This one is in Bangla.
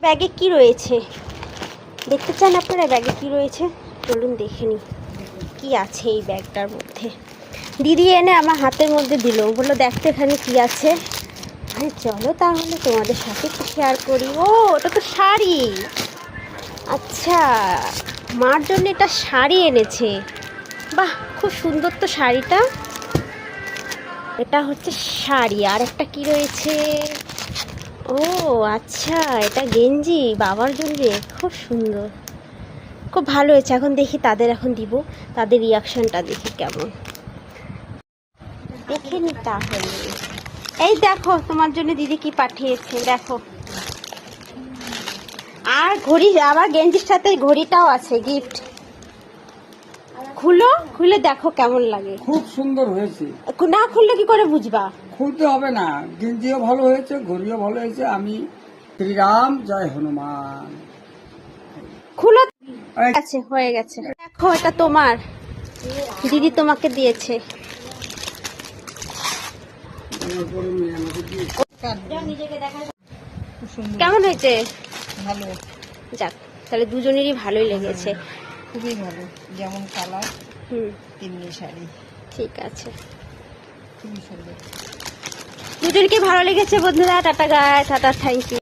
ব্যাগে কি রয়েছে দেখতে চান আপনারা? ব্যাগে কি রয়েছে চলুন দেখে নিই কি আছে এই ব্যাগটার মধ্যে। দিদি এনে আমার হাতের মধ্যে দিল, বললো দেখতে এখানে কি আছে। আরে চলো তাহলে তোমাদের সাথে একটু শেয়ার করি। ও ওটা তো শাড়ি। আচ্ছা, মার জন্য এটা শাড়ি এনেছে। বাহ, খুব সুন্দর তো শাড়িটা। এটা হচ্ছে শাড়ি। আর একটা কি রয়েছে? ও আচ্ছা, এটা গেঞ্জি বাবার জন্য। খুব সুন্দর, খুব ভালো হয়েছে। এখন দেখি তাদের, এখন দিব তাদের রিয়াকশনটা, দেখি কেমন। দেখে নি তাহলে। এই দেখো তোমার জন্য দিদি কি পাঠিয়েছে, দেখো। আর ঘড়ি, আবার গেঞ্জির সাথে ঘড়িটাও আছে গিফট। খুলো, খুলে দেখো কেমন লাগে। খুব সুন্দর হয়েছে। না খুললে কি করে বুঝবা? খুলতে হবে না, গেঞ্জিও ভালো হয়েছে, ঘড়িও ভালো হয়েছে। আমি শ্রীরাম জয় হনুমান। খুলো। আচ্ছা, হয়ে গেছে। দেখো এটা তোমার, দিদি তোমাকে দিয়েছে। কেমন হয়েছে? ভালো, যাক, তাহলে দুজনেরই ভালোই লেগেছে। খুবই ভালো, যেমন কালার তেমনি শাড়ি, ঠিক আছে, খুবই সুন্দর। দুজনকে ভালো লেগেছে বন্ধুরা। টাটা গায়, টাটা, থ্যাংক ইউ।